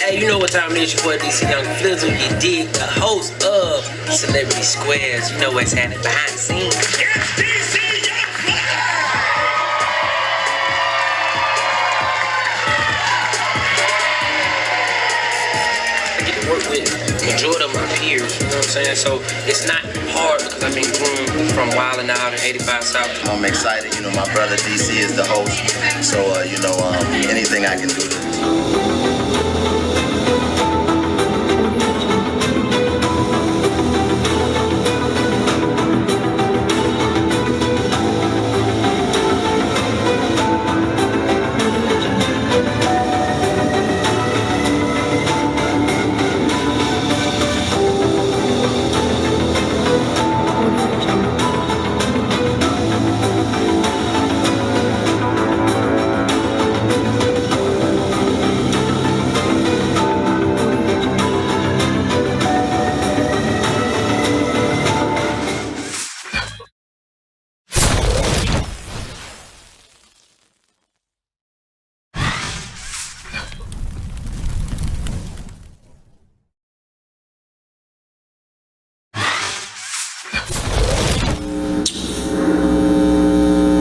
Hey, you know what time it is? Your boy DC Young Flizzle. You dig? The host of Celebrity Squares. You know what's happening behind the scenes. Yes, DC Young I get to work with majority of my peers, you know what I'm saying? So it's not hard because I've been groomed from Wildin' Out and 85 South. I'm excited, you know, my brother DC is the host, so, anything I can do to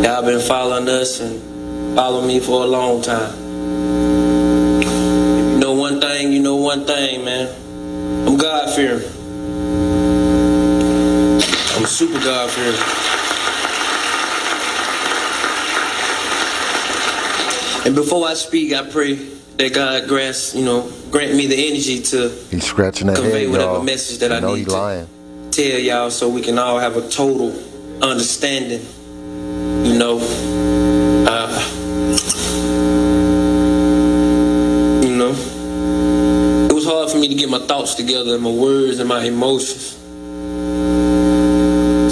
Y'all been following us and following me for a long time. You know one thing, man. I'm God-fearing. I'm super God-fearing. And before I speak, I pray that God grant me the energy to He's scratching that convey head, whatever y'all. message that I know need he lying. to tell y'all so we can all have a total understanding. You know, it was hard for me to get my thoughts together and my words and my emotions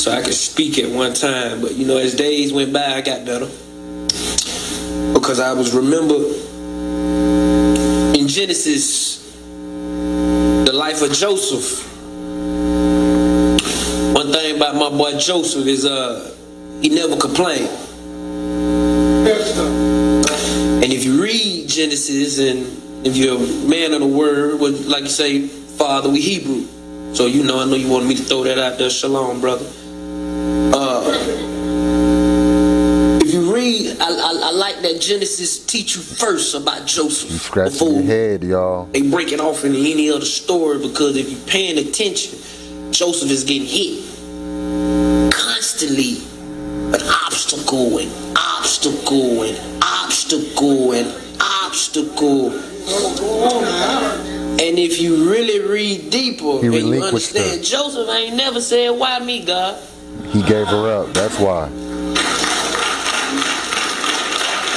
so I could speak at one time. But, as days went by, I got better because I was remember in Genesis, the life of Joseph. One thing about my boy Joseph is, he never complained. And if you read Genesis and if you're a man of the word, like you say, Father, we Hebrew. So I know you wanted me to throw that out there. Shalom, brother. If you read, I like that Genesis teach you first about Joseph. You scratching your head, y'all. They break it off into any other story because if you're paying attention, Joseph is getting hit constantly. An obstacle and obstacle and obstacle and obstacle. And if you really read deeper and you understand, Joseph ain't never said, why me, God? He gave her up, that's why.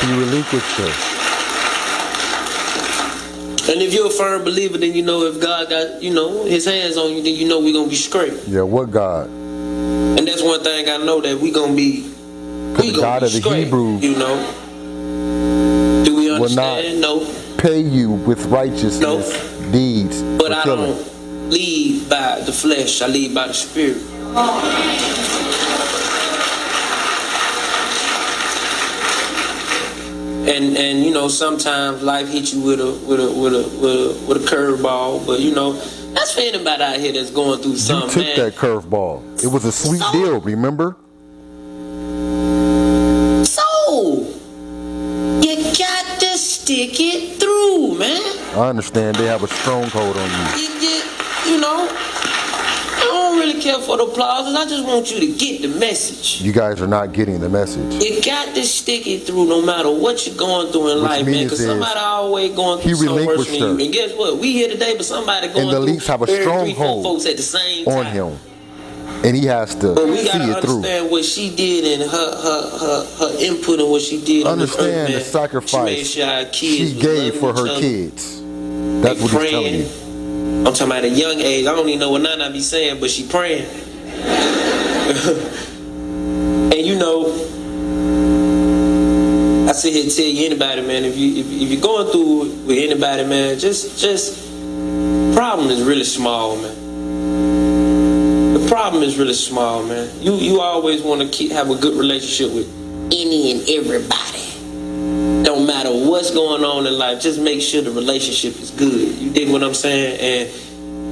He relinquished her. And if you're a firm believer, then if God got, his hands on you, then we're going to be straight. Yeah, what God? And that's one thing I know that we're going to be. The God of the Hebrews. Do we understand? No. Pay you with righteousness deeds. But I don't lead by the flesh. I lead by the spirit. And sometimes life hits you with a curveball, but that's for anybody out here that's going through something. You took that curveball. It was a sweet deal, remember? So you got to stick it through, man. I understand they have a stronghold on you. I don't really care for the applause. I just want you to get the message. You guys are not getting the message. You got to stick it through no matter what you're going through in life, man. Because somebody always going through something worse than you. And guess what? We here today, but somebody going through. And the leaks have a stronghold folks at the same time on him. And he has to but we gotta see it through. Understand what she did and her input and what she did. Understand on the sacrifice she gave for her kids. That's what he's telling you. I'm talking about at a young age. I don't even know what Nana be saying, but she praying. And I sit here and tell you anybody, man, if you're going through with anybody, man, just problem is really small, man. The problem is really small, man. You always want to have a good relationship with any and everybody. Don't matter what's going on in life, just make sure the relationship is good. You dig what I'm saying? And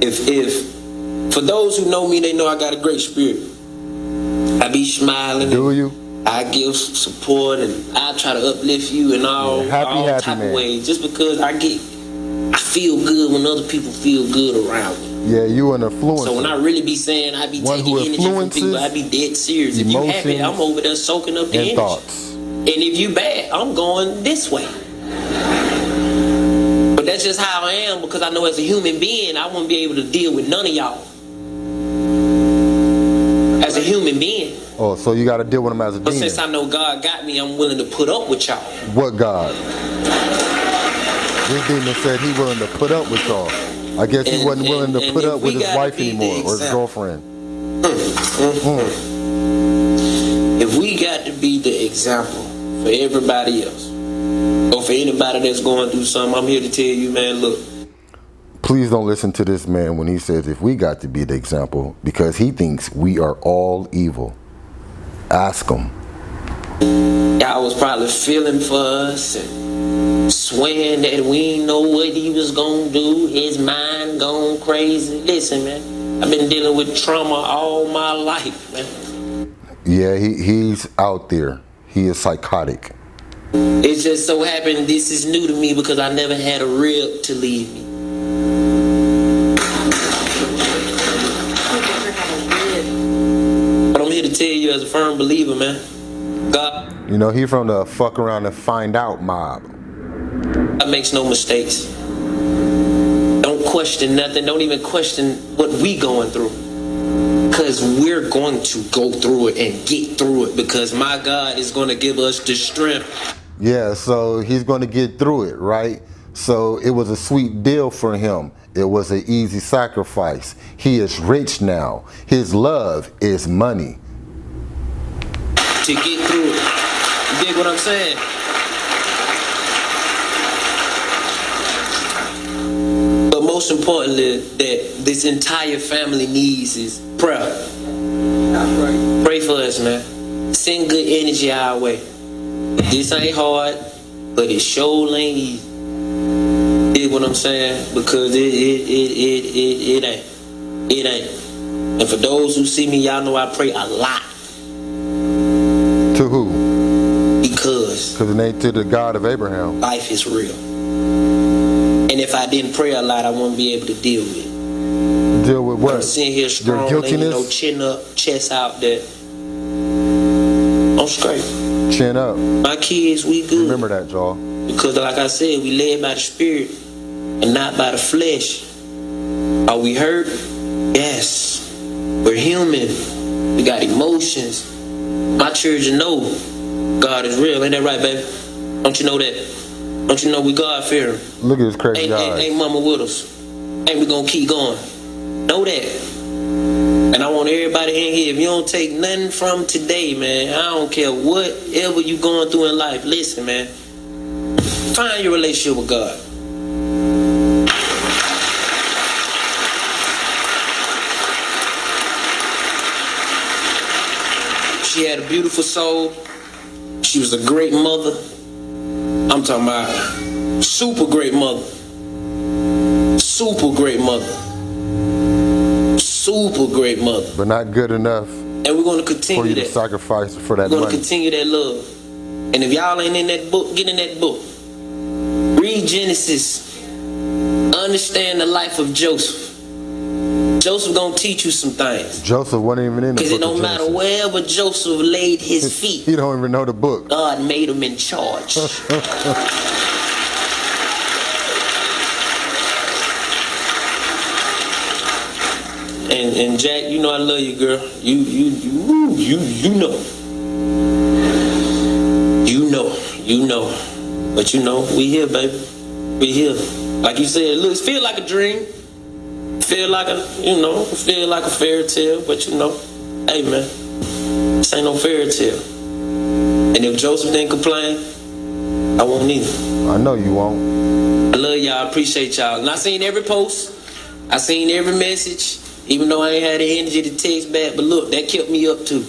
if for those who know me, they know I got a great spirit. I be smiling. Do you? I give support and I try to uplift you in all type of ways. Just because I feel good when other people feel good around me. Yeah, you an influencer. So when I really be saying I be taking energy from people, I be dead serious. If you happy, I'm over there soaking up the energy. Thoughts. And if you bad, I'm going this way. But that's just how I am, because I know as a human being, I won't be able to deal with none of y'all. As a human being. Oh, so you got to deal with them as a demon. But since I know God got me, I'm willing to put up with y'all. What God? This demon said he willing to put up with y'all. I guess he wasn't willing to put up with his wife anymore, or his girlfriend. If we got to be the example for everybody else, or for anybody that's going through something, I'm here to tell you, man, look. Please don't listen to this man when he says if we got to be the example, because he thinks we are all evil. Ask him. Y'all was probably feeling for us and swearing that we ain't know what he was gonna do. His mind gone crazy. Listen, man, I've been dealing with trauma all my life, man. Yeah, he's out there. He is psychotic. It just so happened this is new to me because I never had a rib to leave me. But I'm here to tell you as a firm believer, man, God. You know, he from the fuck around and find out mob. God makes no mistakes. Don't question nothing. Don't even question what we going through. Because we're going to go through it and get through it, because my God is going to give us the strength. Yeah, so he's going to get through it, right? So it was a sweet deal for him. It was an easy sacrifice. He is rich now. His love is money. To get through it. You dig what I'm saying? But most importantly, that this entire family needs is prayer. Right. Pray for us, man. Send good energy our way. This ain't hard, but it sure ain't easy. Dig what I'm saying? Because it ain't. It ain't. And for those who see me, y'all know I pray a lot. To who? Because it ain't to the God of Abraham. Life is real. And if I didn't pray a lot, I wouldn't be able to deal with it. Deal with what? I'm sitting here strong, your guiltiness? Chin up, chest out there. I'm straight. Chin up. My kids, we good. Remember that, y'all. Because like I said, we led by the spirit and not by the flesh. Are we hurt? Yes. We're human. We got emotions. My children know God is real. Ain't that right, baby? Don't you know that? Don't you know we God fearing? Look at his crazy eyes. Ain't mama with us. Ain't we gonna keep going? Know that. And I want everybody in here, if you don't take nothing from today, man, I don't care whatever you going through in life, listen, man. Find your relationship with God. She had a beautiful soul. She was a great mother. I'm talking about super great mother. Super great mother. Super great mother. But not good enough. And we're going to continue for you that. To sacrifice for that We're going money. to continue that love. And if y'all ain't in that book, get in that book. Read Genesis. Understand the life of Joseph. Joseph gonna teach you some things. Joseph wasn't even in the book. Because it don't matter wherever Joseph laid his feet. He don't even know the book. God made him in charge. And Jack, you know I love you, girl. You know. You know. But you know, we here, baby. We here. Like you said, look, it feel like a dream. Feel like feel like a fairy tale, but you know, hey man, this ain't no fairy tale. And if Joseph didn't complain, I won't either. I know you won't. I love y'all, appreciate y'all. And I seen every post, I seen every message, even though I ain't had the energy to text back, but look, that kept me up too.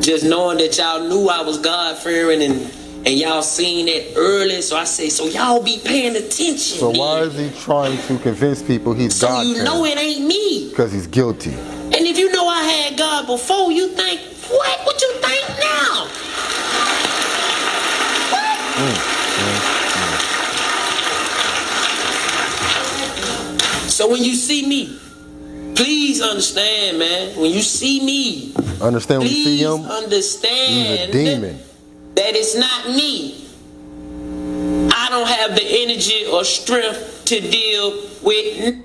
Just knowing that y'all knew I was God-fearing and And y'all seen it early, so I say, so y'all be paying attention. So why is he trying to convince people he's so God? You know it ain't me. Because he's guilty. And if you know I had God before, you think, what? What you think now? What? So when you see me, please understand, man. When you see me, understand when you see him, understand he's a demon. That it's not me. I don't have the energy or strength to deal with.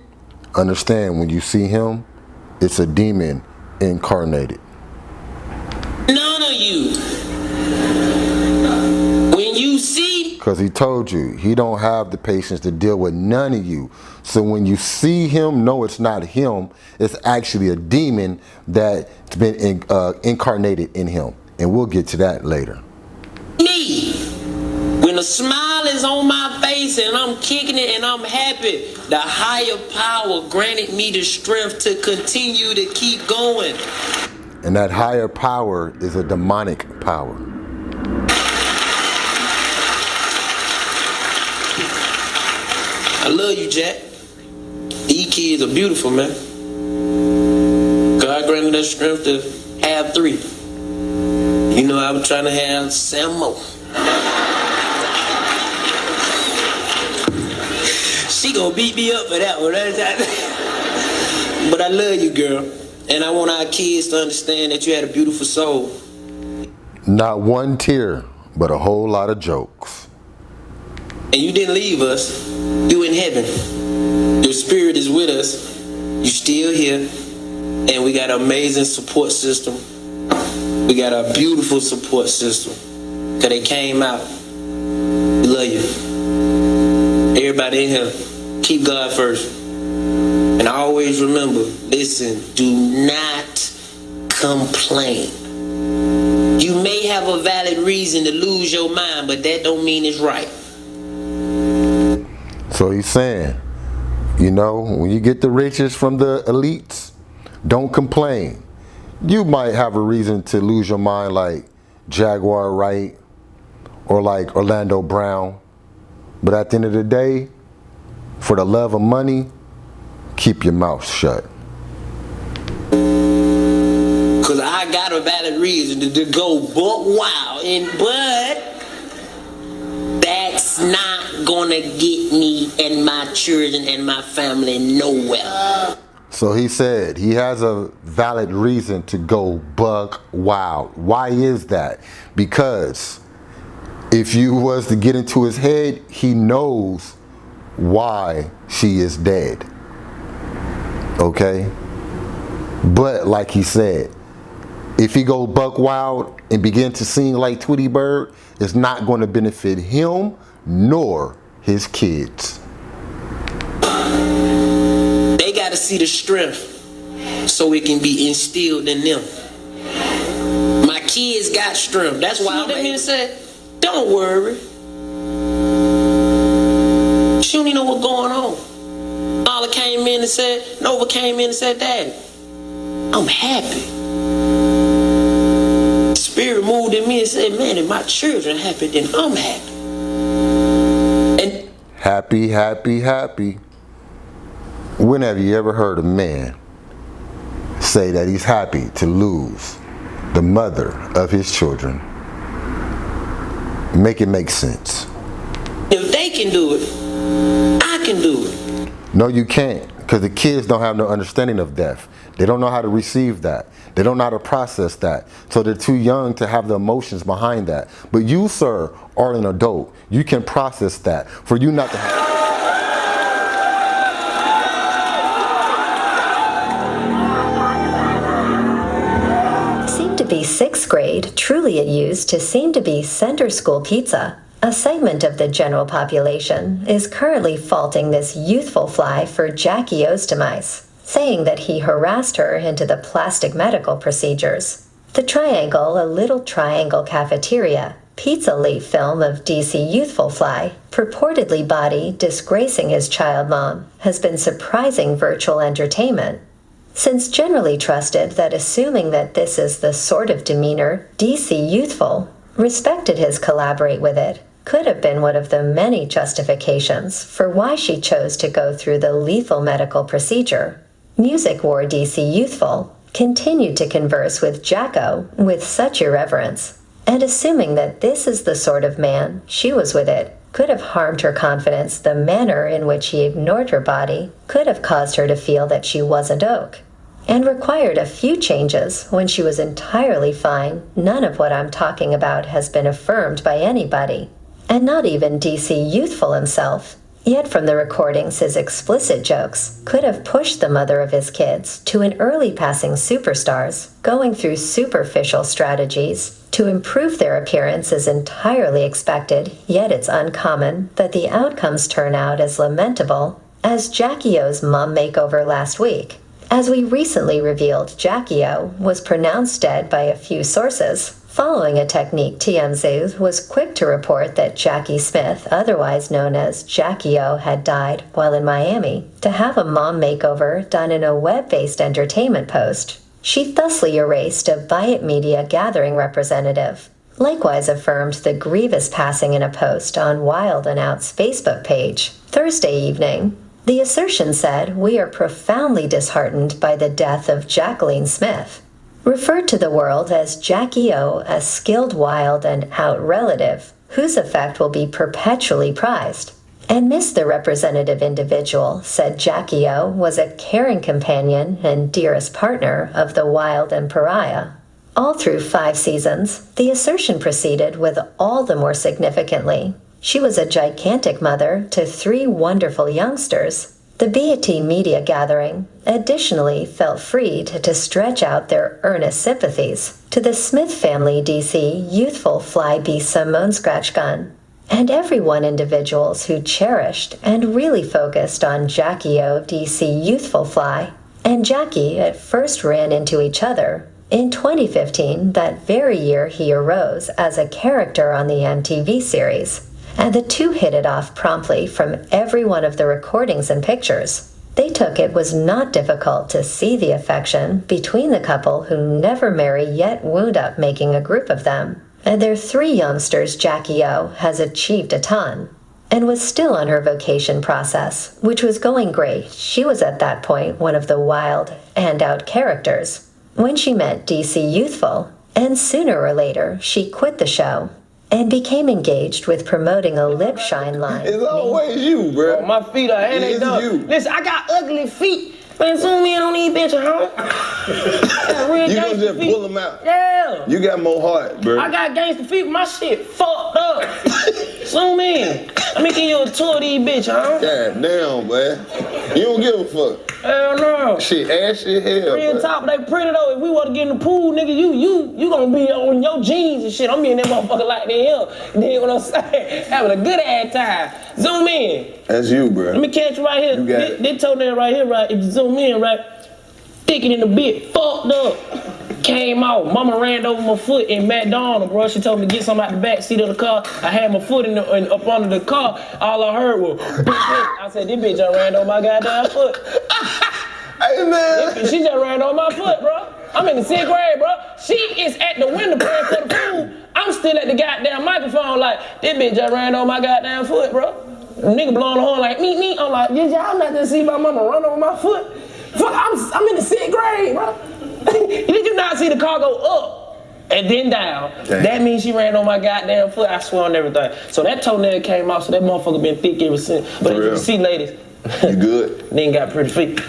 Understand when you see him, it's a demon incarnated. None of you. When you see, because he told you he don't have the patience to deal with none of you. So when you see him, no, it's not him. It's actually a demon that's been incarnated in him, and we'll get to that later. Me, when a smile is on my face and I'm kicking it and I'm happy, the higher power granted me the strength to continue to keep going. And that higher power is a demonic power. I love you, Jack. These kids are beautiful, man. God granted us strength to have 3. You know, I was trying to have 7 more. She gonna beat me up for that one. But I love you, girl. And I want our kids to understand that you had a beautiful soul. Not one tear, but a whole lot of jokes. And you didn't leave us. You in heaven. Your spirit is with us. You still here. And we got an amazing support system. We got a beautiful support system. Because they came out. We love you. Everybody in here, keep God first. And always remember, listen, do not complain. You may have a valid reason to lose your mind, but that don't mean it's right. So he's saying, you know, when you get the riches from the elites, don't complain. You might have a reason to lose your mind like Jaguar Wright or like Orlando Brown. But at the end of the day, for the love of money, keep your mouth shut. Because I got a valid reason to go buck wild. But that's not going to get me and my children and my family nowhere. So he said he has a valid reason to go buck wild. Why is that? Because if you was to get into his head, he knows why she is dead. Okay? But like he said, if he go buck wild and begin to sing like Tweety Bird, it's not going to benefit him nor his kids. They got to see the strength so it can be instilled in them. My kids got strength. That's why I'm here and said, don't worry. She don't even know what's going on. Nova came in and said, Daddy, I'm happy. Spirit moved in me and said, man, if my children happy, then I'm happy. And happy, happy, happy. When have you ever heard a man say that he's happy to lose the mother of his children? Make it make sense. If they can do it, I can do it. No, you can't, because the kids don't have no understanding of death. They don't know how to receive that. They don't know how to process that. So they're too young to have the emotions behind that. But you, sir, are an adult. You can process that. For you not to have... Seemed to be 6th grade, truly it used to seem to be Center School Pizza. A segment of the general population is currently faulting this youthful fly for Jackie Ostomice, saying that he harassed her into the plastic medical procedures. The Triangle, a little triangle cafeteria, pizza leaf film of DC youthful fly, purportedly body disgracing his child mom, has been surprising virtual entertainment. Since generally trusted that assuming that this is the sort of demeanor DC youthful respected his collaborate with it, could have been one of the many justifications for why she chose to go through the lethal medical procedure. Music War DC Youthful continued to converse with Jacko with such irreverence, and assuming that this is the sort of man she was with it could have harmed her confidence. The manner in which he ignored her body could have caused her to feel that she wasn't Oak, and required a few changes when she was entirely fine. None of what I'm talking about has been affirmed by anybody, and not even DC Youthful himself. Yet from the recordings, his explicit jokes could have pushed the mother of his kids to an early passing superstars. Going through superficial strategies to improve their appearance is entirely expected, yet it's uncommon that the outcomes turn out as lamentable as Jackie O's mom makeover last week. As we recently revealed, Jackie O was pronounced dead by a few sources, following a technique. TMZ was quick to report that Jackie Smith, otherwise known as Jackie O, had died while in Miami. To have a mom makeover done in a web-based entertainment post, she thusly erased a Viant Media Gathering representative. Likewise affirmed the grievous passing in a post on Wild and Out's Facebook page Thursday evening. The assertion said, "We are profoundly disheartened by the death of Jacqueline Smith," referred to the world as Jackie O, a skilled Wild and Out relative, whose effect will be perpetually prized, and missed the representative individual. Said Jackie O was a caring companion and dearest partner of the Wild and Pariah. All through 5 seasons, the assertion proceeded with all the more significantly. She was a gigantic mother to 3 wonderful youngsters. The BAT Media Gathering additionally felt free to stretch out their earnest sympathies to the Smith family, DC Youthful Fly Be Simone Scratch Gun, and everyone individuals who cherished and really focused on Jackie O. DC Youthful Fly and Jackie at first ran into each other. In 2015, that very year he arose as a character on the MTV series, and the two hit it off promptly from every one of the recordings and pictures they took. It was not difficult to see the affection between the couple, who never marry yet wound up making a group of them. And their 3 youngsters, Jackie O has achieved a ton, and was still on her vocation process, which was going great. She was at that point one of the Wild and Out characters when she met DC Youthful, and sooner or later she quit the show and became engaged with promoting a lip shine line. It's always you, bro. My feet are and they It's done. you. Listen, I got ugly feet. Man, zoom in on these bitches, huh? You gonna just pull them out. Yeah. You got more heart, bro. I got gangster feet. My shit fucked up. Zoom in. Let me give you a tour of these bitches, huh? God damn, man. You don't give a fuck. Hell no. Shit, ashy hell, Real bro. top, they pretty though. If we want to get in the pool, nigga, you gonna be on your jeans and shit. I'm in that motherfucker like that here. You dig what I'm saying? Having a good ass time. Zoom in. That's you, bro. Let me catch you right here. You got it. This toenail right here, right? If you zoom in, right? Sticking in the bit, fucked up. Came out. Mama ran over my foot in McDonald's, bro. She told me to get something out the back seat of the car. I had my foot up under the car. All I heard was, I said, this bitch just ran over my goddamn foot. Hey, man. She just ran on my foot, bro. I'm in the 6th grade, bro. She is at the window praying for the pool. I'm still at the goddamn microphone like, this bitch just ran on my goddamn foot, bro. Nigga blowing the horn like, me. I'm like, did y'all not just see my mama run over my foot? Fuck, I'm in the 6th grade, bro. Did you not see the car go up and then down? Damn. That means she ran on my goddamn foot. I swear on everything. So that toenail came out, so that motherfucker been thick ever since. But as you real? can see, ladies, You good? nigga got pretty feet.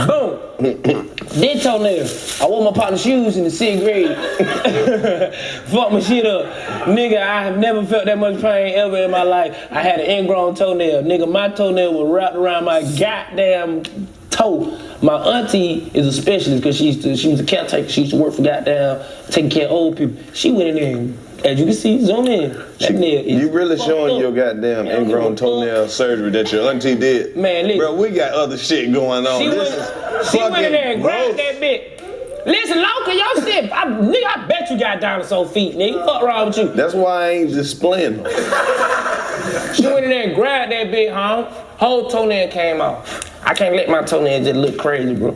Boom. This toenail. I wore my partner's shoes in the 6th grade. Fuck my shit up. Nigga, I have never felt that much pain ever in my life. I had an ingrown toenail. Nigga, my toenail was wrapped around my goddamn toe. My auntie is a specialist because she was a caretaker. She used to work for goddamn taking care of old people. She went in there and, as you can see, zoom in. That nail is You really fucked showing up. your goddamn I don't give a ingrown toenail surgery that your auntie did. Man, listen. Bro, we got other shit going on. She This went in there and grabbed gross. that bitch. Listen, local, your shit. Nigga, I bet you got dinosaur feet, nigga. Fuck wrong with you? That's why I ain't displaying them. She went in there and grabbed that bitch, huh? Whole toenail came out. I can't let my toenail just look crazy, bro.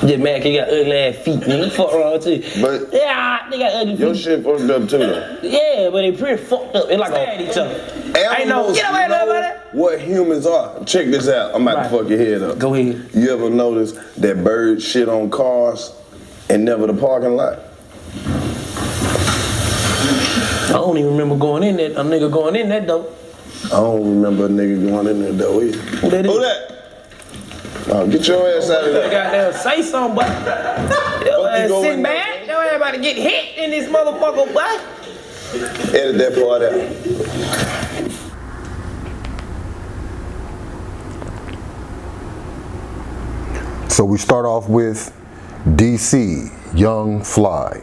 Just mad 'cause you got ugly ass feet, nigga. Fuck wrong with you. But yeah, they got ugly feet. your shit fucked up too though. Yeah, but they pretty fucked up. It's like a each other. Ain't no, get away know what humans are. Check this out. I'm about to fuck your head up. Go ahead. You ever notice that birds shit on cars and never the parking lot? I don't even remember going in there. A nigga going in there though. I don't remember a nigga going in there though either. Who that is? Who that? Oh, get your ass out of there. Goddamn, say something, boy. Your ass sitting back. Your ass about to get hit in this motherfucker, boy. Edit that part out. So we start off with DC, Young Fly,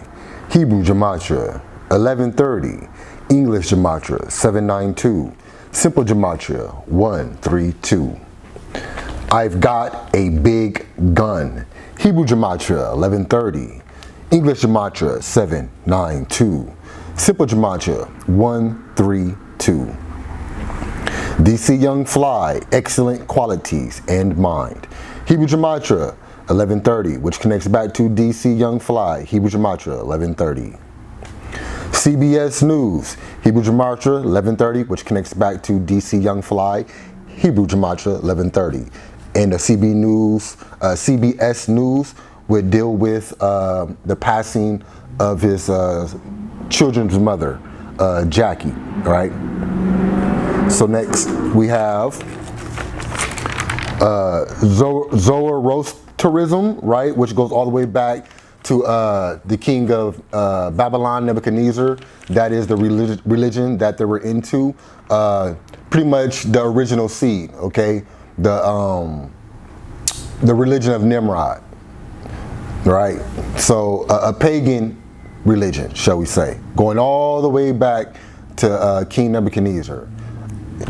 Hebrew Gematria, 1130, English Gematria, 792, Simple Gematria, 132. I've got a big gun, Hebrew Gematria, 1130, English Gematria, 792, Simple Gematria, 132. DC Young Fly, excellent qualities and mind. Hebrew Gematria, 1130, which connects back to DC Young Fly, Hebrew Gematria, 1130. CBS News, Hebrew Gematria, 1130, which connects back to DC Young Fly, Hebrew Gematria, 1130. And the CBS News would deal with the passing of his children's mother, Jackie, right? So next we have Zoroastrianism, right, which goes all the way back to the king of Babylon, Nebuchadnezzar. That is the religion that they were into. Pretty much the original seed, okay? The religion of Nimrod, right? So a pagan religion, shall we say, going all the way back to King Nebuchadnezzar.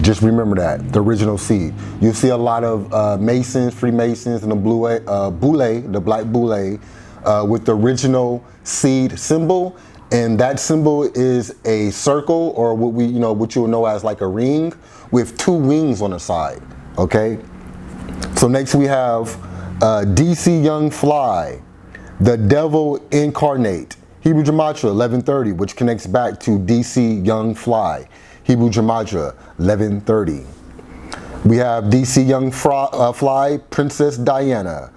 Just remember that, the original seed. You see a lot of Masons, Freemasons, and the the black boule, with the original seed symbol, and that symbol is a circle, or what you will know as like a ring with two wings on the side. Okay. So next we have DC Young Fly, the Devil Incarnate, Hebrew Gematria 1130, which connects back to DC Young Fly, Hebrew Gematria 1130. We have DC Young Fly, Princess Diana,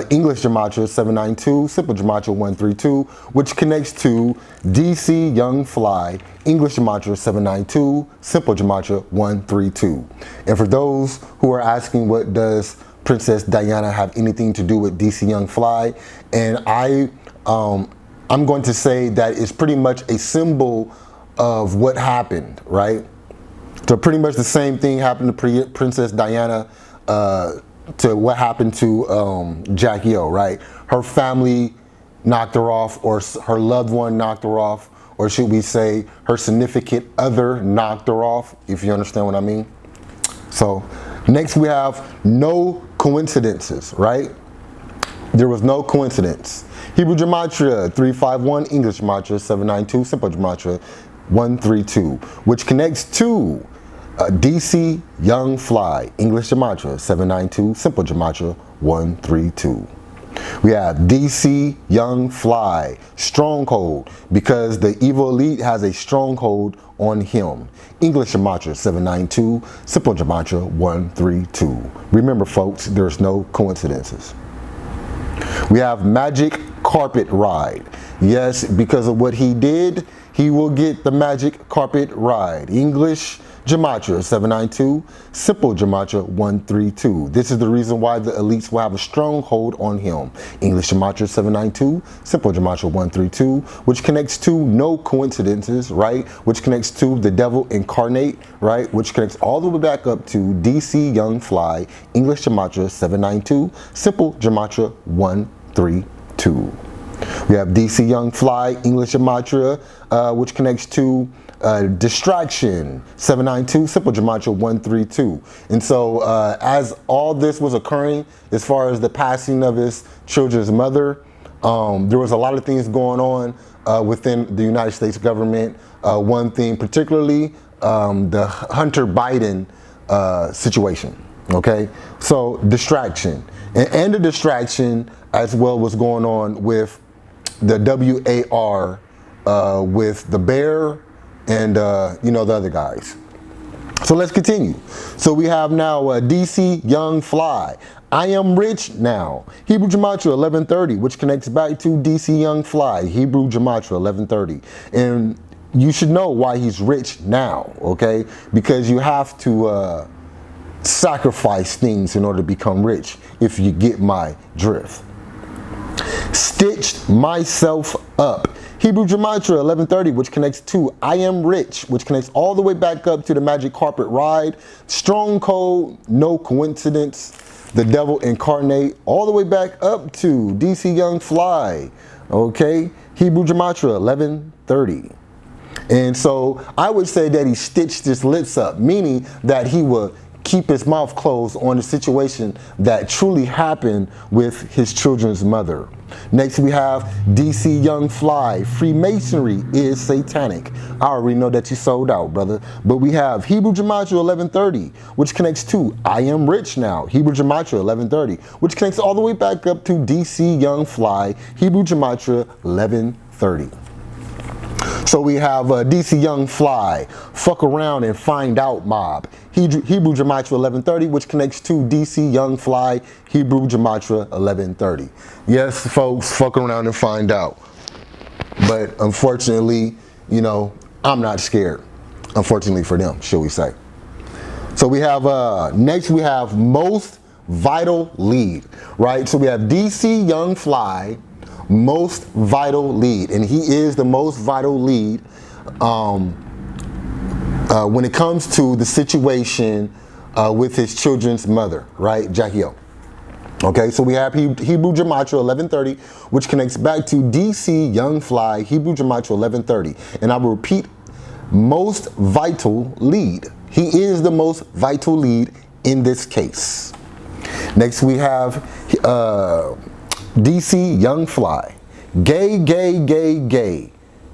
English Gematria 792, Simple Gematria 132, which connects to DC Young Fly, English Gematria 792, Simple Gematria 132. And for those who are asking, what does Princess Diana have anything to do with DC Young Fly? And I'm going to say that it's pretty much a symbol of what happened, right? So pretty much the same thing happened to Princess Diana to what happened to Jackie O, right? Her family knocked her off, or her loved one knocked her off, or should we say her significant other knocked her off, if you understand what I mean. So next we have no coincidences, right? There was no coincidence. Hebrew Gematria 351, English Gematria 792, Simple Gematria 132, which connects to DC Young Fly, English Gematria 792, Simple Gematria 132. We have DC Young Fly, stronghold, because the evil elite has a stronghold on him. English Gematria 792, Simple Gematria 132. Remember folks, there's no coincidences. We have Magic Carpet Ride. Yes, because of what he did, he will get the Magic Carpet Ride. English Gematria 792, Simple Gematria 132. This is the reason why the elites will have a stronghold on him. English Gematria 792, Simple Gematria 132, which connects to no coincidences, right? Which connects to the Devil Incarnate, right? Which connects all the way back up to DC Young Fly, English Gematria 792, Simple Gematria 132. We have DC Young Fly, English Gematria, which connects to Distraction 792, Simple Gematria 132. And so as all this was occurring, as far as the passing of his children's mother, there was a lot of things going on within the United States government. One thing particularly, the Hunter Biden situation. Okay, so distraction. And the distraction as well was going on with the WAR with the Bear and you know, the other guys. So let's continue. So we have now DC Young Fly. I am rich now. Hebrew Gematria 1130, which connects back to DC Young Fly. Hebrew Gematria 1130. And you should know why he's rich now, okay? Because you have to sacrifice things in order to become rich, if you get my drift. Stitched myself up. Hebrew Gematria 1130, which connects to I am rich, which connects all the way back up to the magic carpet ride. Strong Cold, no coincidence. The devil incarnate, all the way back up to DC Young Fly. Okay, Hebrew Gematria 1130. And so I would say that he stitched his lips up, meaning that he would keep his mouth closed on the situation that truly happened with his children's mother. Next we have DC Young Fly. Freemasonry is satanic. I already know that you sold out, brother. But we have Hebrew Gematria 1130, which connects to I am rich now. Hebrew Gematria 1130, which connects all the way back up to DC Young Fly. Hebrew Gematria 1130. So we have DC Young Fly, Fuck Around and Find Out Mob. Hebrew Gematria 1130, which connects to DC Young Fly, Hebrew Gematria 1130. Yes, folks, fuck around and find out. But unfortunately, you know, I'm not scared. Unfortunately for them, shall we say. So we have, next we have Most Vital Lead, right? So we have DC Young Fly, Most Vital Lead, and he is the most vital lead when it comes to the situation with his children's mother, right, Jahiel. Okay, so we have Hebrew Gematria 1130, which connects back to DC Young Fly, Hebrew Gematria 1130, and I will repeat, most vital lead. He is the most vital lead in this case. Next we have DC Young Fly, gay, gay, gay, gay,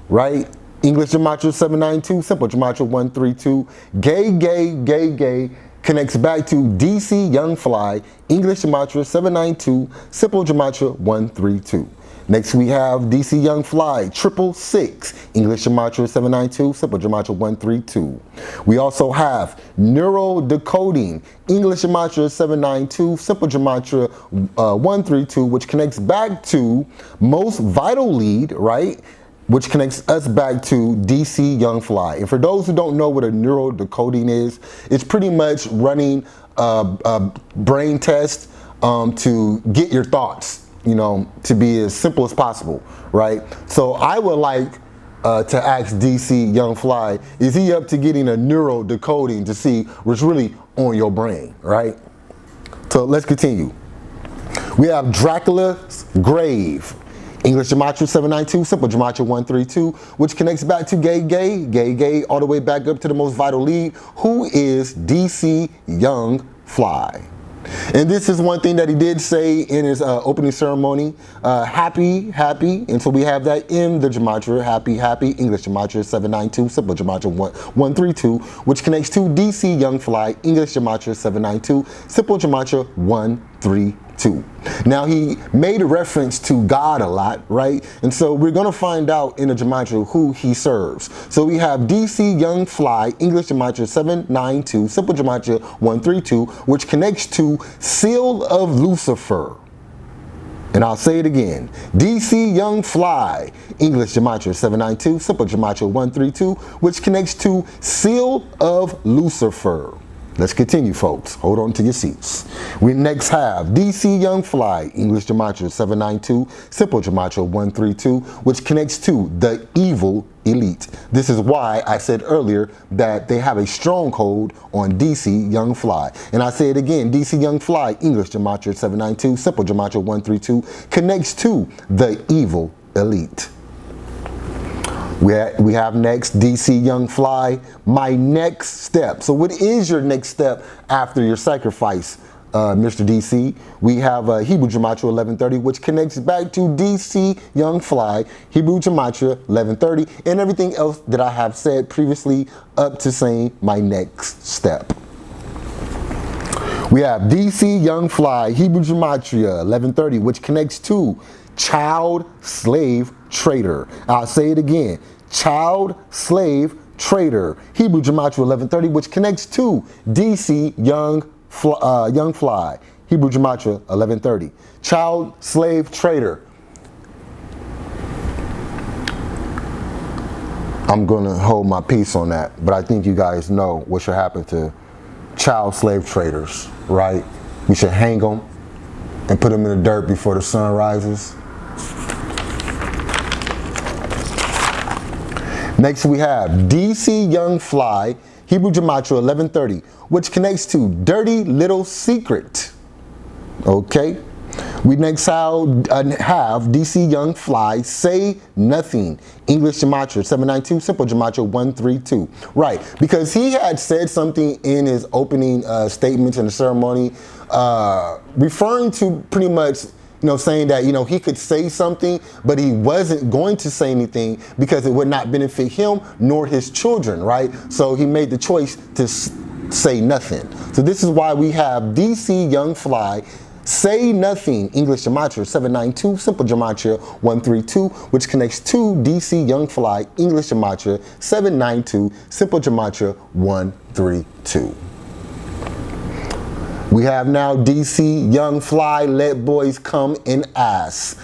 right? English Gematria 792, Simple Gematria 132, gay, gay, gay, gay, connects back to DC Young Fly, English Gematria 792, Simple Gematria 132. Next we have DC Young Fly, 666, English Gematria 792, Simple Gematria 132. We also have Neuro Decoding, English Gematria 792, Simple Gematria 132, which connects back to Most Vital Lead, right? Which connects us back to DC Young Fly. And for those who don't know what a neuro decoding is, it's pretty much running a brain test to get your thoughts, you know, to be as simple as possible, right? So I would like to ask DC Young Fly, is he up to getting a neuro decoding to see what's really on your brain, right? So let's continue. We have Dracula's Grave, English Gematria 792, Simple Gematria 132, which connects back to gay, gay, gay, gay, all the way back up to the most vital lead, who is DC Young Fly. And this is one thing that he did say in his opening ceremony, happy, happy, and so we have that in the Gematria, happy, happy, English Gematria 792, Simple Gematria 132, which connects to DC Young Fly, English Gematria 792, Simple Gematria 132. Now he made a reference to God a lot, right? And so we're going to find out in the Gematria who he serves. So we have DC Young Fly, English Gematria 792, Simple Gematria 132, which connects to Seal of Lucifer. And I'll say it again, DC Young Fly, English Gematria 792, Simple Gematria 132, which connects to Seal of Lucifer. Let's continue, folks. Hold on to your seats. We next have DC Young Fly, English Gematria 792, Simple Gematria 132, which connects to the Evil Elite. This is why I said earlier that they have a stronghold on DC Young Fly. And I say it again, DC Young Fly, English Gematria 792, Simple Gematria 132, connects to the Evil Elite. We have next DC Young Fly, My Next Step. So what is your next step after your sacrifice, Mr. DC? We have Hebrew Gematria 1130, which connects back to DC Young Fly, Hebrew Gematria 1130, and everything else that I have said previously up to saying my next step. We have DC Young Fly, Hebrew Gematria 1130, which connects to child slave trader. I'll say it again. Child slave trader. Hebrew Gematria 1130, which connects to DC Young Fly. Hebrew Gematria 1130. Child slave trader. I'm gonna hold my peace on that, but I think you guys know what should happen to child slave traders, right? We should hang them and put them in the dirt before the sun rises. Next we have DC Young Fly, Hebrew Gematria 1130, which connects to Dirty Little Secret. Okay. We next have DC Young Fly, Say Nothing, English Gematria 792, Simple Gematria 132. Right, because he had said something in his opening statements in the ceremony, referring to pretty much, saying that, he could say something, but he wasn't going to say anything because it would not benefit him nor his children, right? So he made the choice to say nothing. So this is why we have DC Young Fly, Say Nothing, English Gematria 792, Simple Gematria 132, which connects to DC Young Fly, English Gematria 792, Simple Gematria 132. We have now DC Young Fly, Let Boys Come and Ask,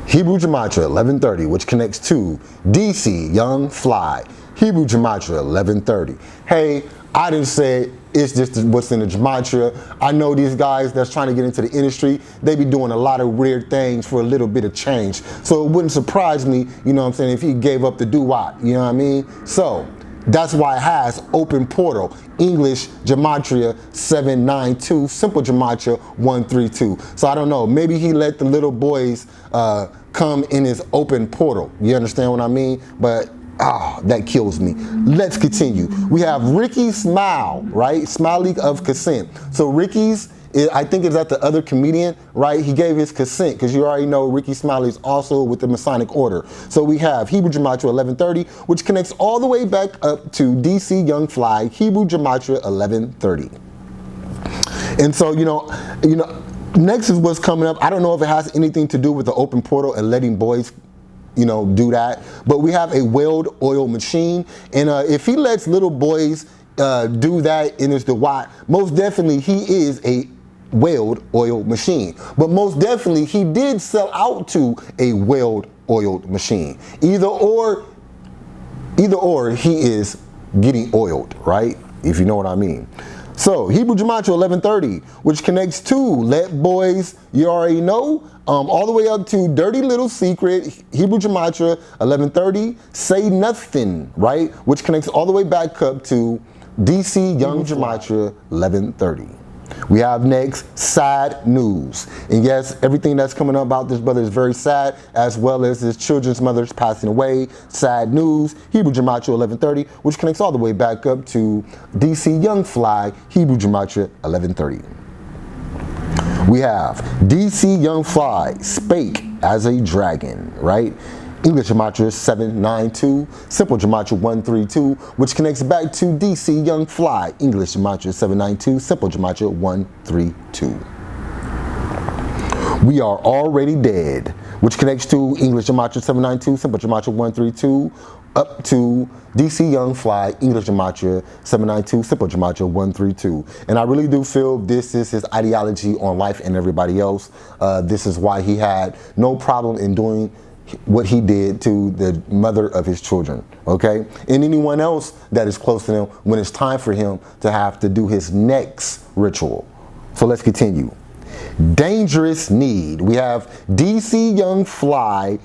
Hebrew Gematria 1130, which connects to DC Young Fly, Hebrew Gematria 1130. Hey, I didn't say it's just what's in the Gematria. I know these guys that's trying to get into the industry, they be doing a lot of weird things for a little bit of change. So it wouldn't surprise me, if he gave up the doo-wop, you know what I mean? So that's why it has open portal, English Gematria 792, Simple Gematria 132. So I don't know, maybe he let the little boys come in his open portal. You understand what I mean? But that kills me. Let's continue. We have Ricky Smile, right? Smiley of Consent. So Ricky's, I think is that the other comedian, right? He gave his consent because you already know Ricky Smiley is also with the Masonic Order. So we have Hebrew Gematria 1130, which connects all the way back up to DC Young Fly, Hebrew Gematria 1130. And so, next is what's coming up. I don't know if it has anything to do with the open portal and letting boys do that, but we have a weld oil machine, and if he lets little boys do that in his DeWatt, most definitely he is a weld oil machine. But most definitely he did sell out to a weld oiled machine. Either or he is getting oiled, right? If you know what I mean. So Hebrew Gematria 1130, which connects to Let Boys, you already know, all the way up to Dirty Little Secret, Hebrew Gematria 1130, Say Nothing, right? Which connects all the way back up to DC Young Gematria 1130. We have next Sad News. And yes, everything that's coming up about this brother is very sad, as well as his children's mothers passing away. Sad News, Hebrew Gematria 1130, which connects all the way back up to DC Young Fly, Hebrew Gematria 1130. We have DC Young Fly, Spake as a Dragon, right? English Gematria 792, Simple Gematria 132, which connects back to DC Young Fly, English Gematria 792, Simple Gematria 132. We Are Already Dead, which connects to English Gematria 792, Simple Gematria 132, up to DC Young Fly, English Gematria 792, Simple Gematria 132. And I really do feel this is his ideology on life and everybody else. This is why he had no problem in doing what he did to the mother of his children, okay? And anyone else that is close to him when it's time for him to have to do his next ritual. So let's continue. Dangerous Need. We have DC Young Fly,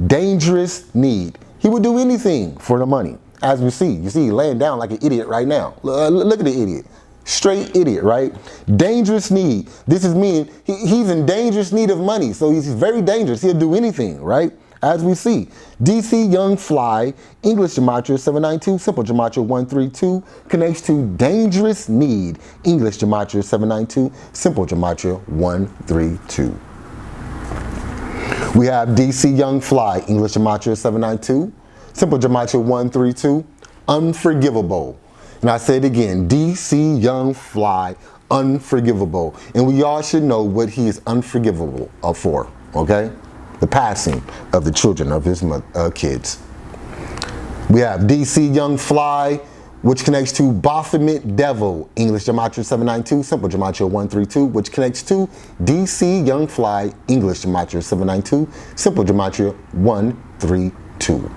Dangerous Need. He would do anything for the money, as we see. You see, he's laying down like an idiot right now. Look at the idiot. Straight idiot, right? Dangerous need. This is meaning he's in dangerous need of money. So he's very dangerous. He'll do anything, right? As we see. DC Young Fly, English Gematria 792, Simple Gematria 132, connects to Dangerous Need, English Gematria 792, Simple Gematria 132. We have DC Young Fly, English Gematria 792, Simple Gematria 132, Unforgivable. And I say it again, DC Young Fly, unforgivable. And we all should know what he is unforgivable for, okay? The passing of the children of his kids. We have DC Young Fly, which connects to Baphomet Devil, English Gematria 792, Simple Gematria 132, which connects to DC Young Fly, English Gematria 792, Simple Gematria 132.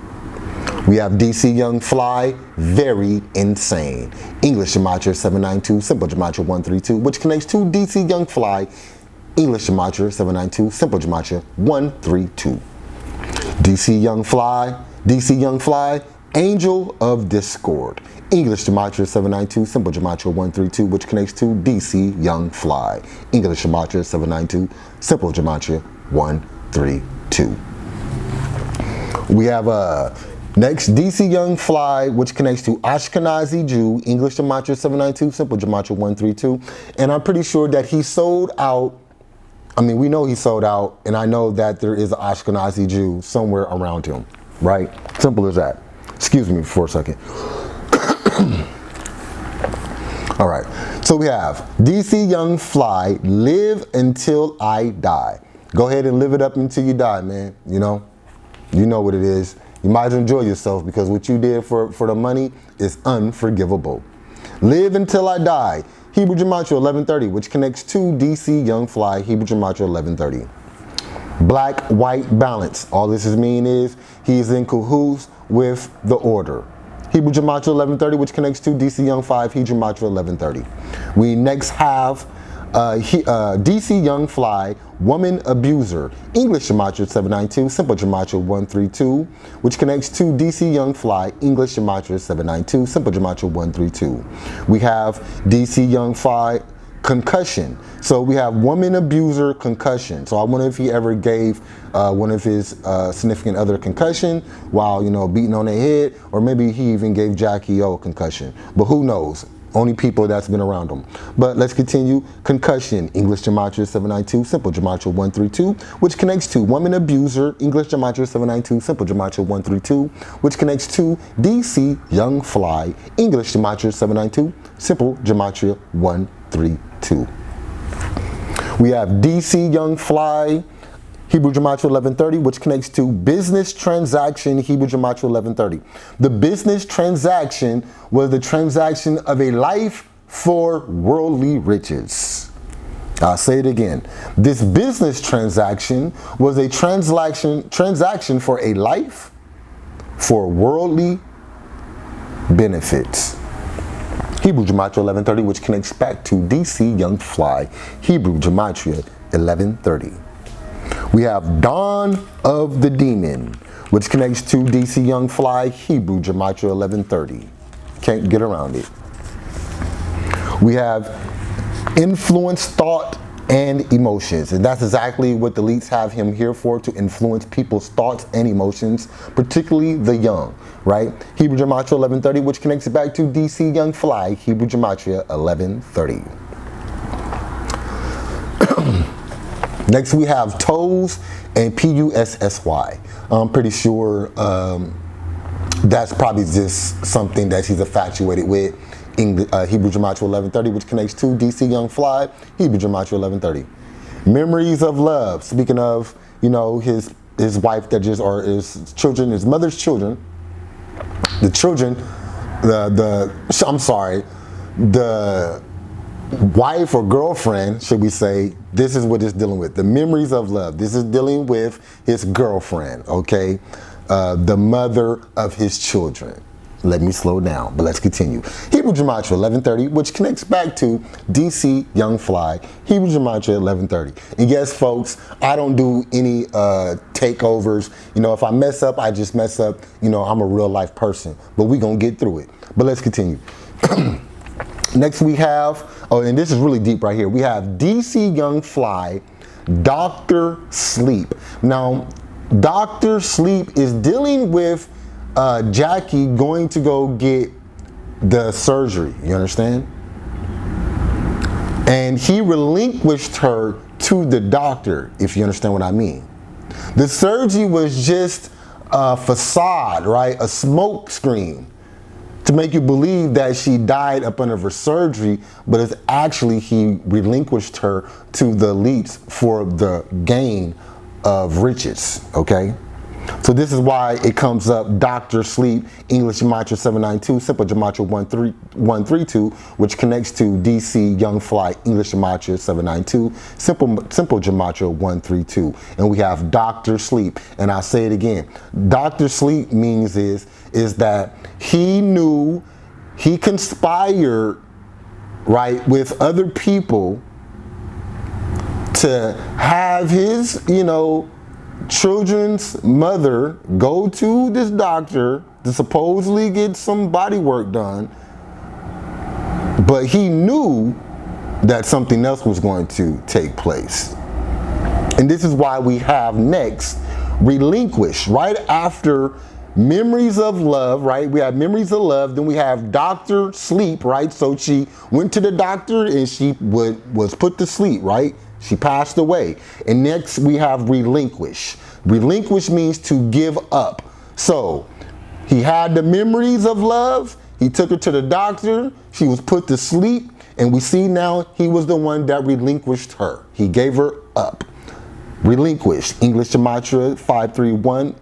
We have DC Young Fly, Very Insane, English Gematria 792, Simple Gematria 132, which connects to DC Young Fly, English Gematria 792, Simple Gematria 132. DC Young Fly, Angel of Discord, English Gematria 792, Simple Gematria 132, which connects to DC Young Fly, English Gematria 792, Simple Gematria 132. We have next, DC Young Fly, which connects to Ashkenazi Jew, English Gematria 792, Simple Gematria 132. And I'm pretty sure that he sold out. I mean, we know he sold out, and I know that there is an Ashkenazi Jew somewhere around him, right? Simple as that. Excuse me for a second. All right, so we have DC Young Fly, Live Until I Die. Go ahead and live it up until you die, man. You know what it is. You might as well enjoy yourself, because what you did for the money is unforgivable. Live Until I Die, Hebrew Gematria 1130, which connects to DC Young Fly, Hebrew Gematria 1130. Black-white balance. All this mean is he is in cahoots with the order. Hebrew Gematria 1130, which connects to DC Young 5, Hebrew Gematria 1130. We next have DC Young Fly, Woman Abuser, English Gematria 792, Simple Gematria 132, which connects to DC Young Fly, English Gematria 792, Simple Gematria 132. We have DC Young Fly, Concussion. So we have Woman Abuser, Concussion. So I wonder if he ever gave one of his significant other concussion while, beating on their head, or maybe he even gave Jackie O a concussion. But who knows? Only people that's been around him. But let's continue. Concussion, English Gematria 792, Simple Gematria 132, which connects to Woman Abuser, English Gematria 792, Simple Gematria 132, which connects to DC Young Fly, English Gematria 792, Simple Gematria 132. We have DC Young Fly, Hebrew Gematria 1130, which connects to Business Transaction, Hebrew Gematria 1130. The business transaction was the transaction of a life for worldly riches. I'll say it again. This business transaction was a transaction for a life for worldly benefits. Hebrew Gematria 1130, which connects back to DC Young Fly, Hebrew Gematria 1130. We have Dawn of the Demon, which connects to DC Young Fly, Hebrew Gematria 1130. Can't get around it. We have Influence Thought and Emotions, and that's exactly what the elites have him here for, to influence people's thoughts and emotions, particularly the young, right? Hebrew Gematria 1130, which connects it back to DC Young Fly, Hebrew Gematria 1130. Next we have Toes and Pussy. I'm pretty sure that's probably just something that he's infatuated with. Hebrew Gematria 1130, which connects to DC Young Fly, Hebrew Gematria 1130. Memories of Love. Speaking of, his wife that just, or his children, his mother's children. The wife or girlfriend, should we say, this is what it's dealing with. The memories of love. This is dealing with his girlfriend, okay? The mother of his children. Let me slow down, but let's continue. Hebrew Gematria 1130, which connects back to DC Young Fly, Hebrew Gematria 1130. And yes, folks, I don't do any takeovers. If I mess up, I just mess up. I'm a real life person, but we're going to get through it. But let's continue. Next we have, and this is really deep right here. We have DC Young Fly, Dr. Sleep. Now, Dr. Sleep is dealing with Jackie going to go get the surgery, you understand? And he relinquished her to the doctor, if you understand what I mean. The surgery was just a facade, right? A smoke screen. to make you believe that she died up under her surgery, but it's actually he relinquished her to the elites for the gain of riches, okay? So this is why it comes up Dr. Sleep, English Gematria 792, Simple Gematria 132, which connects to DC Young Fly, English Gematria 792, Simple Gematria 132. And we have Dr. Sleep. And I'll say it again. Dr. Sleep means is that he knew, he conspired, right, with other people to have his, children's mother go to this doctor to supposedly get some body work done, but he knew that something else was going to take place. And this is why we have next relinquish, right after memories of love, right? We have memories of love, then we have Dr. Sleep, right? So she went to the doctor and she was put to sleep, right? She passed away. And next we have relinquish. Relinquish means to give up. So he had the memories of love. He took her to the doctor. She was put to sleep. And we see now he was the one that relinquished her. He gave her up. Relinquish. English Gematria 531.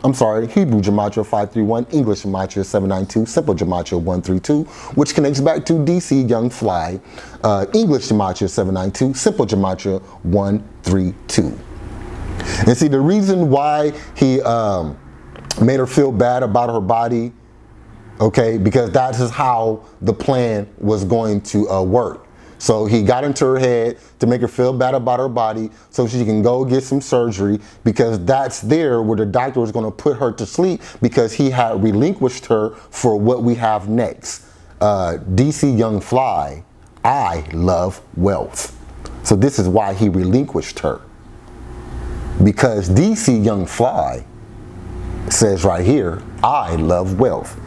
I'm sorry, Hebrew Gematria 531, English Gematria 792, Simple Gematria 132, which connects back to DC Young Fly, English Gematria 792, Simple Gematria 132. And see, the reason why he made her feel bad about her body, okay, because that is how the plan was going to work. So he got into her head to make her feel bad about her body so she can go get some surgery, because that's there where the doctor was going to put her to sleep, because he had relinquished her for what we have next. DC Young Fly, I love wealth. So this is why he relinquished her. Because DC Young Fly says right here, I love wealth.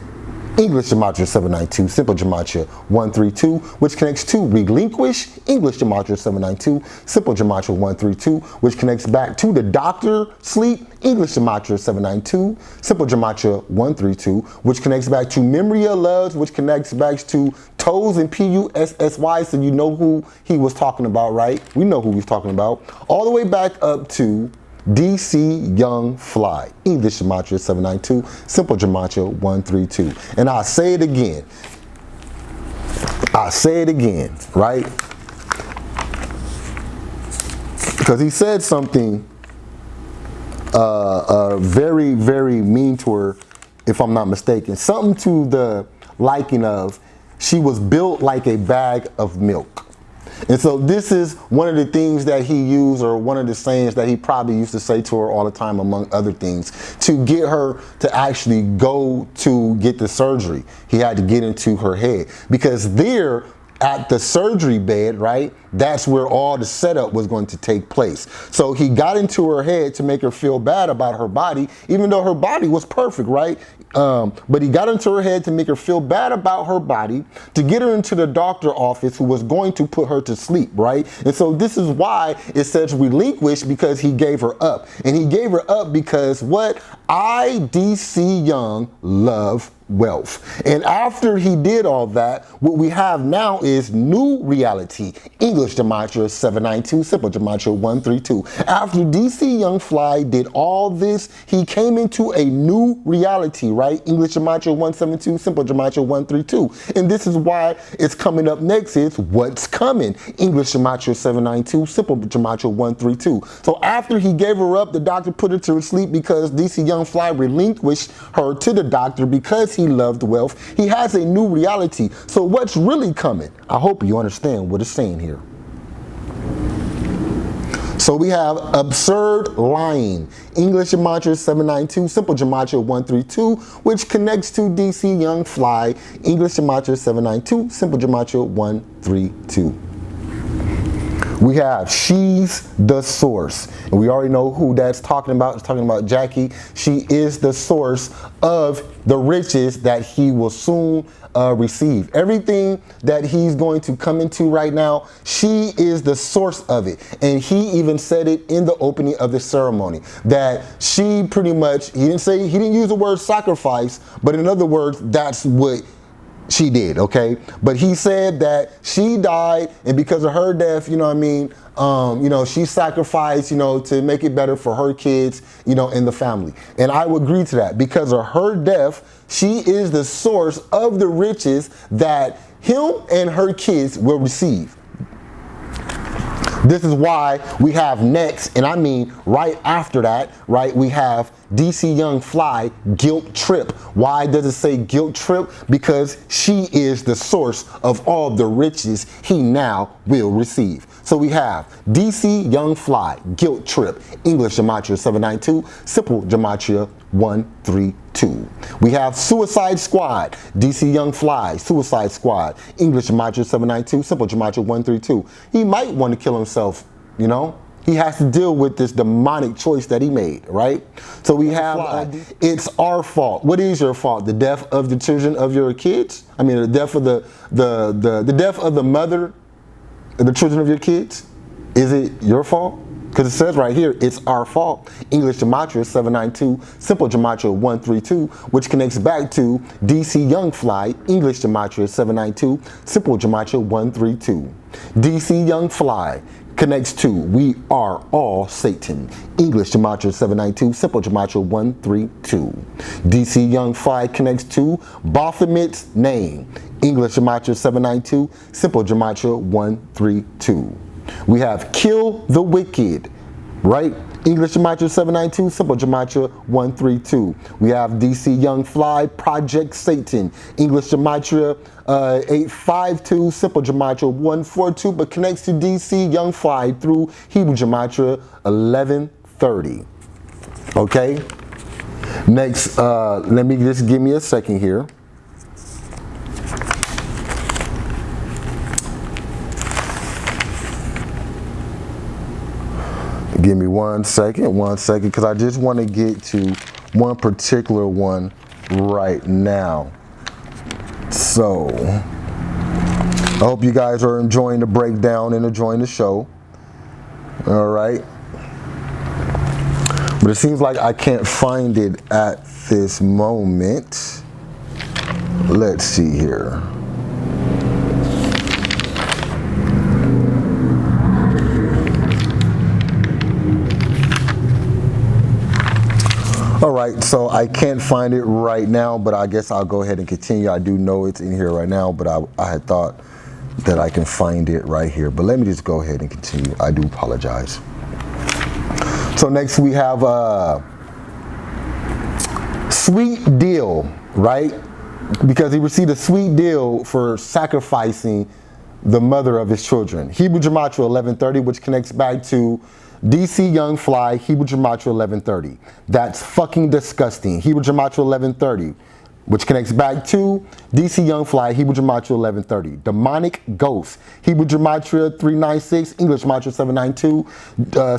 English Gematria 792, Simple Gematria 132, which connects to relinquish, English Gematria 792, Simple Gematria 132, which connects back to the Dr. Sleep, English Gematria 792, Simple Gematria 132, which connects back to Memory of Loves, which connects back to Toes and P-U-S-S-Y, so you know who he was talking about, right? We know who he's talking about. All the way back up to DC Young Fly, English Gematria 792, Simple Gematria 132. And I'll say it again. Right? Because he said something very, very mean to her, if I'm not mistaken. Something to the liking of, she was built like a bag of milk. And so this is one of the things that he used, or one of the sayings that he probably used to say to her all the time, among other things, to get her to actually go to get the surgery. He had to get into her head, because there at the surgery bed, right, that's where all the setup was going to take place. So he got into her head to make her feel bad about her body, even though her body was perfect, right? But he got into her head to make her feel bad about her body, to get her into the doctor office who was going to put her to sleep, right? And so this is why it says relinquish, because he gave her up. And he gave her up because what? I, DC Young, love wealth. And after he did all that, what we have now is new reality. English Gematria 792, Simple Gematria 132. After DC Young Fly did all this, he came into a new reality, right? English Gematria 172, Simple Gematria 132. And this is why it's coming up next is what's coming. English Gematria 792, Simple Gematria 132. So after he gave her up, the doctor put her to sleep because DC Young Fly relinquished her to the doctor because he loved wealth. He has a new reality. So what's really coming? I hope you understand what it's saying here. So we have absurd lying. English Gematria 792, Simple Gematria 132, which connects to DC Young Fly. English Gematria 792, Simple Gematria 132. We have she's the source. And we already know who that's talking about. It's talking about Jackie. She is the source of the riches that he will soon receive. Everything that he's going to come into right now, she is the source of it. And he even said it in the opening of the ceremony, that she pretty much, he didn't use the word sacrifice, but in other words, that's what She did, okay? But he said that she died, and because of her death, you know what I mean, she sacrificed, to make it better for her kids, in the family. And I would agree to that. Because of her death, she is the source of the riches that him and her kids will receive. This is why we have next, and I mean right after that, right, we have DC Young Fly, Guilt Trip. Why does it say Guilt Trip? Because she is the source of all the riches he now will receive. So we have DC Young Fly, Guilt Trip, English Gematria 792, Simple Gematria 132. We have Suicide Squad, DC Young Fly, Suicide Squad, English Gematria 792, Simple Gematria 132. He might want to kill himself, He has to deal with this demonic choice that he made, right? So we have, it's our fault. What is your fault? The death of the children of your kids? I mean, the death of the death of the mother, the children of your kids? Is it your fault? Because it says right here, it's our fault. English Gematria 792, Simple Gematria 132, which connects back to DC Young Fly, English Gematria 792, Simple Gematria 132. DC Young Fly connects to We Are All Satan, English Gematria 792, Simple Gematria 132. DC Young Fly connects to Baphomet's Name, English Gematria 792, Simple Gematria 132. We have Kill the Wicked, right? English Gematria 792, Simple Gematria 132. We have DC Young Fly, Project Satan, English Gematria 852, Simple Gematria 142, but connects to DC Young Fly through Hebrew Gematria 1130. Okay? Next, let me just give me a second here. Give me one second, because I just want to get to one particular one right now. So, I hope you guys are enjoying the breakdown and enjoying the show. All right. But it seems like I can't find it at this moment. Let's see here. All right, so I can't find it right now, but I guess I'll go ahead and continue. I do know it's in here right now, but I had thought that I can find it right here. But let me just go ahead and continue. I do apologize. So next we have Sweet Deal, right? Because he received a sweet deal for sacrificing the mother of his children. Hebrew Gematria 1130, which connects back to DC Young Fly, Hebrew Gematria 1130. That's fucking disgusting. Hebrew Gematria 1130, which connects back to DC Young Fly, Hebrew Gematria 1130. Demonic Ghost, Hebrew Gematria 396, English Gematria 792,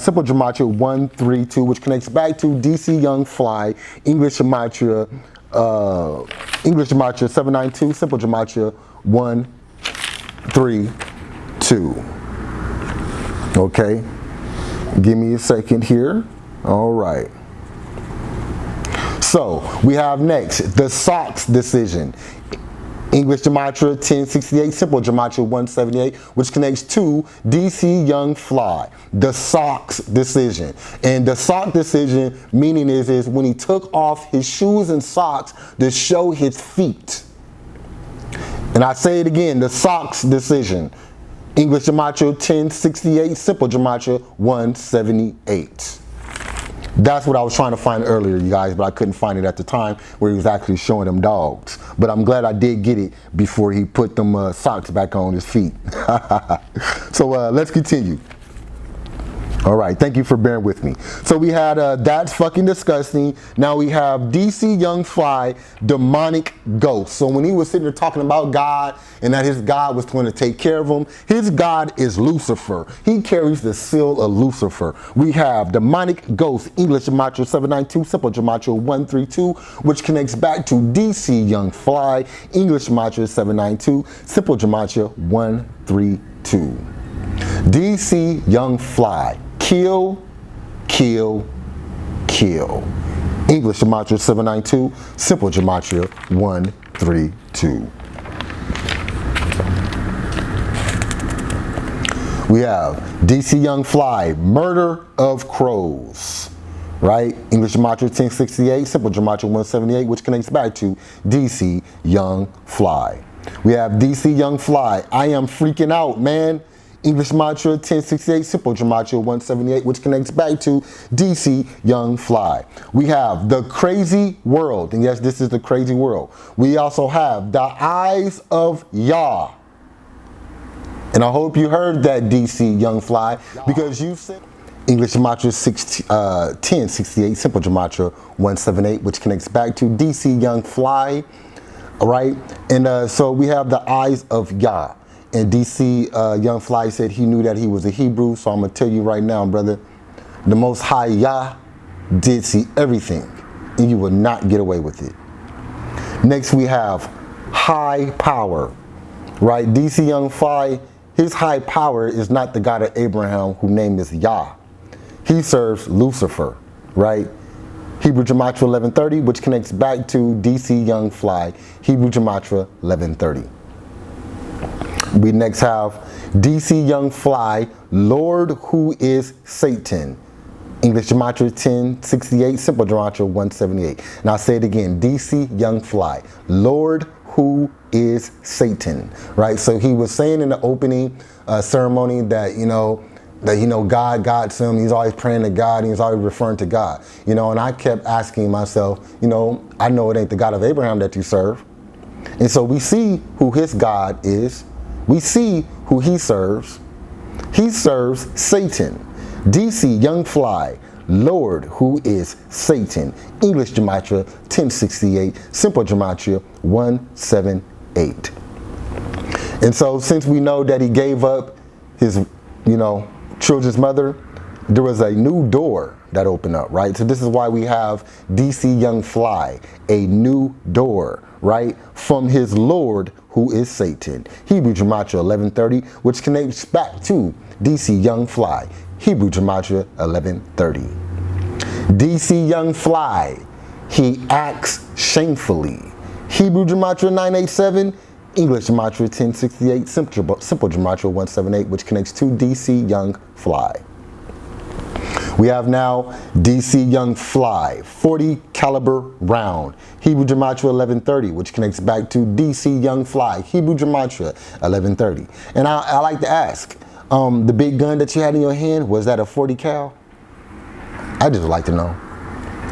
Simple Gematria 132, which connects back to DC Young Fly, English Gematria 792, Simple Gematria 132. Okay. Give me a second here. All right. So we have next the Socks decision. English Gematria 1068, Simple Gematria 178, which connects to DC Young Fly. The Socks decision. And the sock decision meaning is when he took off his shoes and socks to show his feet. And I say it again, the Socks decision. English Gematria 1068, Simple Gematria 178. That's what I was trying to find earlier, you guys, but I couldn't find it at the time where he was actually showing them dogs. But I'm glad I did get it before he put them socks back on his feet. So let's continue. All right, thank you for bearing with me. So we had That's Fucking Disgusting. Now we have DC Young Fly, Demonic Ghost. So when he was sitting there talking about God and that his God was going to take care of him, his God is Lucifer. He carries the seal of Lucifer. We have Demonic Ghost, English Gematria 792, Simple Gematria 132, which connects back to DC Young Fly, English Gematria 792, Simple Gematria 132. DC Young Fly. Kill, kill, kill. English Gematria 792, Simple Gematria 132. We have DC Young Fly, Murder of Crows, right? English Gematria 1068, Simple Gematria 178, which connects back to DC Young Fly. We have DC Young Fly, I Am Freaking Out, Man. English Gematria 1068, Simple Gematria 178, which connects back to DC Young Fly. We have The Crazy World, and yes, this is The Crazy World. We also have The Eyes of Yah. And I hope you heard that, DC Young Fly, because you said English Gematria 1068, Simple Gematria 178, which connects back to DC Young Fly, all right? And so we have The Eyes of Yah. And DC Young Fly said he knew that he was a Hebrew, so I'm going to tell you right now, brother, the Most High Yah did see everything, and you will not get away with it. Next, we have high power, right? DC Young Fly, his high power is not the God of Abraham, whose name is Yah. He serves Lucifer, right? Hebrew Gematria 1130, which connects back to DC Young Fly, Hebrew Gematria 1130. We next have DC Young Fly, Lord Who Is Satan. English Gematria 1068, Simple Gematria 178. And I'll say it again, DC Young Fly, Lord Who Is Satan, right? So he was saying in the opening ceremony that, God guides him. He's always praying to God. And he's always referring to God, and I kept asking myself, I know it ain't the God of Abraham that you serve. And so we see who his God is. We see who he serves. He serves Satan. DC Young Fly, Lord Who Is Satan. English Gematria 1068, Simple Gematria 178. And so since we know that he gave up his, children's mother, there was a new door that opened up, right? So this is why we have DC Young Fly, a new door, right? From his Lord Who Is Satan. Hebrew Gematria 1130, which connects back to DC Young Fly. Hebrew Gematria 1130. DC Young Fly, he acts shamefully. Hebrew Gematria 987, English Gematria 1068, Simple Gematria 178, which connects to DC Young Fly. We have now DC Young Fly, 40 caliber round. Hebrew Gematria 1130, which connects back to DC Young Fly, Hebrew Gematria 1130. And I like to ask, the big gun that you had in your hand, was that a 40 cal? I just would like to know.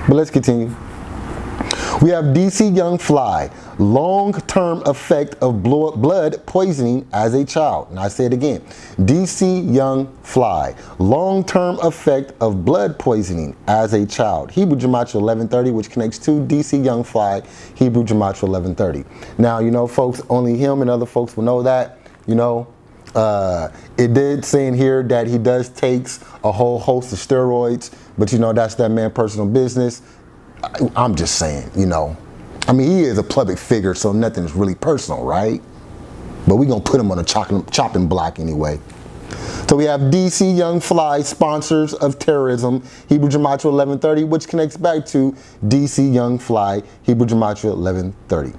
But let's continue. We have DC Young Fly, long-term effect of blood poisoning as a child. And I say it again, DC Young Fly, long-term effect of blood poisoning as a child. Hebrew Gematria 1130, which connects to DC Young Fly, Hebrew Gematria 1130. Now, folks, only him and other folks will know that, it did say in here that he does takes a whole host of steroids, but that's that man's personal business. I'm just saying, he is a public figure, so nothing's really personal, right? But we're going to put him on a chopping block anyway. So we have DC Young Fly, sponsors of terrorism, Hebrew Gematria 1130, which connects back to DC Young Fly, Hebrew Gematria 1130.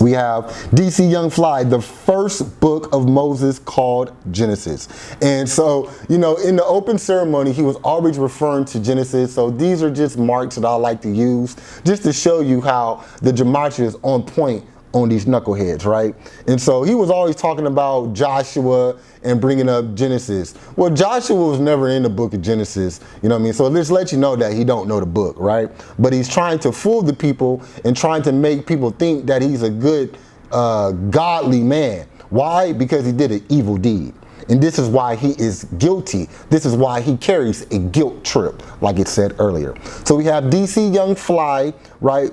We have DC Young Fly, the first book of Moses called Genesis. And so, in the open ceremony, he was always referring to Genesis. So these are just marks that I like to use just to show you how the Gematria is on point on these knuckleheads, right? And so he was always talking about Joshua and bringing up Genesis. Well, Joshua was never in the book of Genesis, So let's let you know that he don't know the book, right? But he's trying to fool the people and trying to make people think that he's a good, godly man. Why? Because he did an evil deed. And this is why he is guilty. This is why he carries a guilt trip, like it said earlier. So we have DC Young Fly, right?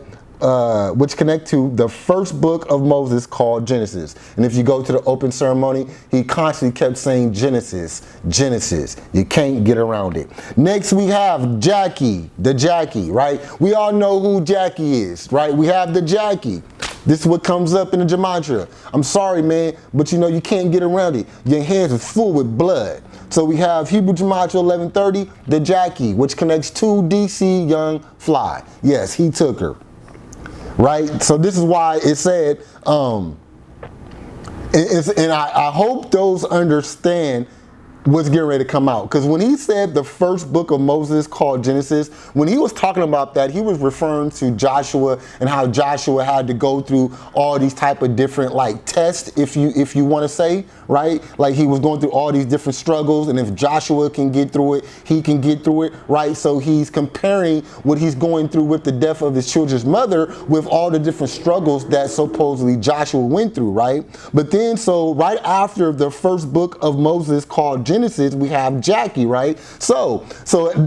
Which connect to the first book of Moses called Genesis. And if you go to the open ceremony, he constantly kept saying Genesis, Genesis. You can't get around it. Next we have Jackie, the Jackie, right? We all know who Jackie is, right? We have the Jackie. This is what comes up in the Gematria. I'm sorry, man, but you can't get around it. Your hands are full with blood. So we have Hebrew Gematria 1130, the Jackie, which connects to DC Young Fly. Yes, he took her. Right, so this is why it said, and I hope those understand was getting ready to come out. Because when he said the first book of Moses called Genesis, when he was talking about that, he was referring to Joshua and how Joshua had to go through all these type of different like tests, if you want to say, right? Like he was going through all these different struggles, and if Joshua can get through it, he can get through it, right? So he's comparing what he's going through with the death of his children's mother with all the different struggles that supposedly Joshua went through, right? But then, so right after the first book of Moses called Genesis, we have Jackie, right? So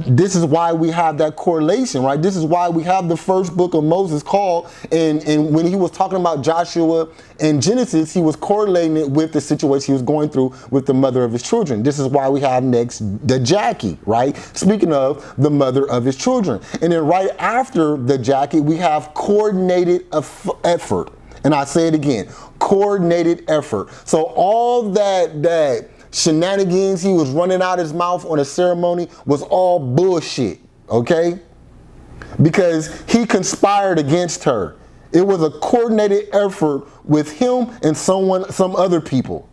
this is why we have that correlation, right? This is why we have the first book of Moses called, and when he was talking about Joshua in Genesis, he was correlating it with the situation he was going through with the mother of his children. This is why we have next the Jackie, right? Speaking of the mother of his children. And then right after the Jackie, we have coordinated effort. And I say it again, coordinated effort. So all that shenanigans he was running out his mouth on a ceremony was all bullshit, okay? Because he conspired against her. It was a coordinated effort with him and some other people.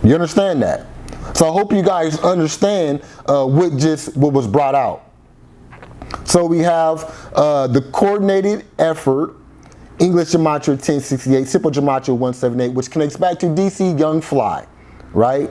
You understand that? So I hope you guys understand what was brought out. So we have the coordinated effort, English Gematria 1068, Simple Gematria 178, which connects back to DC Young Fly, right?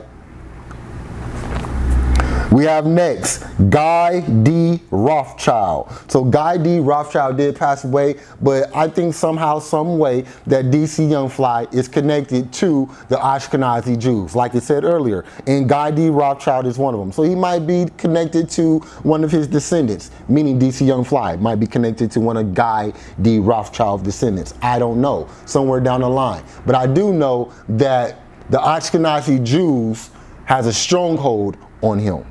We have next, Guy D. Rothschild. So Guy D. Rothschild did pass away, but I think somehow, some way that DC Young Fly is connected to the Ashkenazi Jews, like I said earlier. And Guy D. Rothschild is one of them. So he might be connected to one of his descendants, meaning DC Young Fly might be connected to one of Guy D. Rothschild's descendants. I don't know, somewhere down the line. But I do know that the Ashkenazi Jews has a stronghold on him.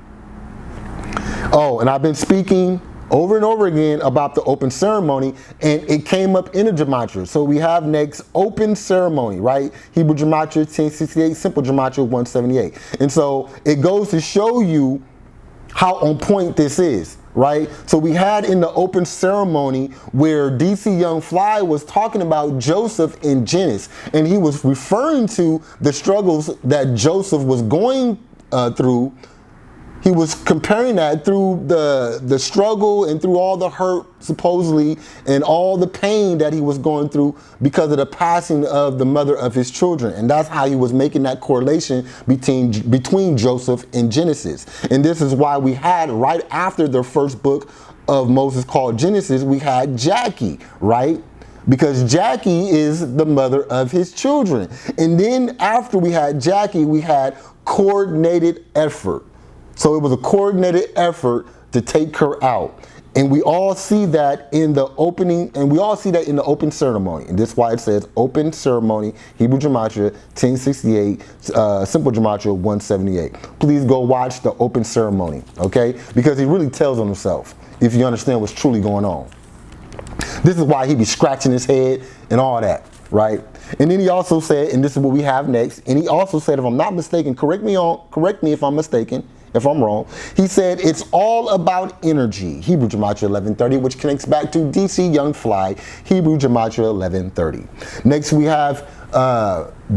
Oh, and I've been speaking over and over again about the open ceremony, and it came up in a gematria. So we have next open ceremony, right? Hebrew gematria 1068, simple gematria 178. And so it goes to show you how on point this is, right? So we had in the open ceremony where DC Young Fly was talking about Joseph in Genesis, and he was referring to the struggles that Joseph was going through. He was comparing that through the struggle and through all the hurt, supposedly, and all the pain that he was going through because of the passing of the mother of his children. And that's how he was making that correlation between Joseph and Genesis. And this is why we had, right after the first book of Moses called Genesis, we had Jackie, right? Because Jackie is the mother of his children. And then after we had Jackie, we had coordinated effort. So it was a coordinated effort to take her out. And we all see that in the opening, and we all see that in the open ceremony. And this is why it says open ceremony, Hebrew Gematria 1068, Simple Gematria 178. Please go watch the open ceremony, okay? Because he really tells on himself, if you understand what's truly going on. This is why he be scratching his head and all that, right? And then he also said, and this is what we have next, and he also said, if I'm not mistaken, correct me if I'm mistaken, if I'm wrong, he said it's all about energy, Hebrew Gematria 1130, which connects back to DC Young Fly, Hebrew Gematria 1130. Next we have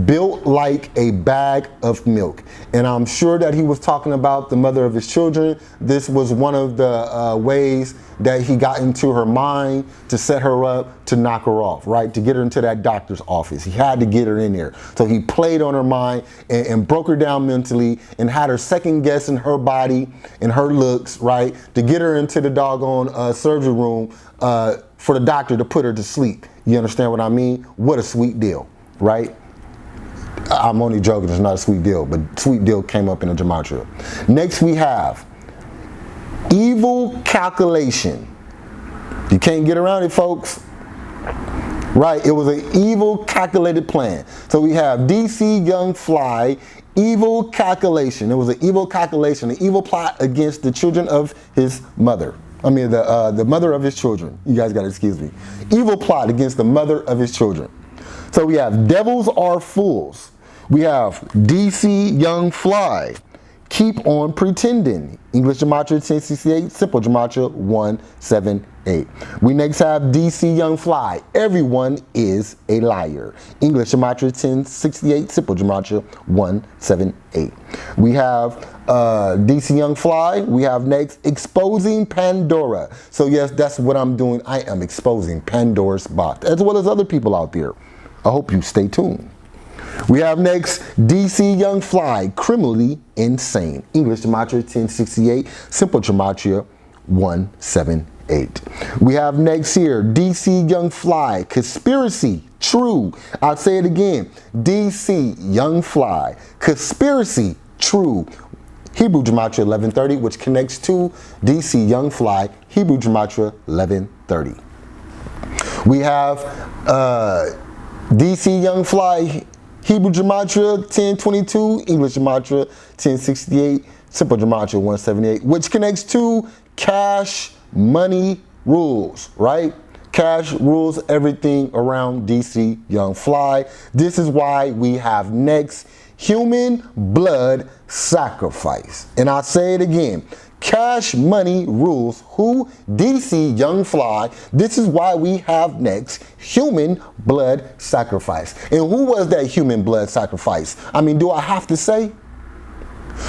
built like a bag of milk. And I'm sure that he was talking about the mother of his children. This was one of the ways that he got into her mind to set her up to knock her off, right? To get her into that doctor's office. He had to get her in there. So he played on her mind and broke her down mentally and had her second guessing her body and her looks, right? To get her into the doggone surgery room for the doctor to put her to sleep. You understand what I mean? What a sweet deal, right? I'm only joking, it's not a sweet deal, but sweet deal came up in a gematria. Next we have evil calculation. You can't get around it, folks. Right, it was an evil calculated plan. So we have DC Young Fly, evil calculation. It was an evil calculation, an evil plot against the children of his mother. I mean, the mother of his children. You guys gotta excuse me. Evil plot against the mother of his children. So we have devils are fools. We have DC Young Fly, keep on pretending. English Gematria 1068, simple Gematria 178. We next have DC Young Fly, everyone is a liar. English Gematria 1068, simple Gematria 178. We have DC Young Fly. We have next exposing Pandora. So yes, that's what I'm doing. I am exposing Pandora's box, as well as other people out there. I hope you stay tuned. We have next DC Young Fly, criminally insane. English Gematria 1068, simple Gematria 178. We have next here DC Young Fly, conspiracy, true. I'll say it again. DC Young Fly, conspiracy, true. Hebrew Gematria 1130, which connects to DC Young Fly, Hebrew Gematria 1130. We have DC Young Fly, Hebrew Gematria 1022, English Gematria 1068, simple Gematria 178, which connects to cash money rules, right? Cash rules everything around DC Young Fly. This is why we have next human blood sacrifice. And I say it again. Cash money rules who? DC Young Fly. This is why we have next human blood sacrifice. And who was that human blood sacrifice? I mean, do I have to say?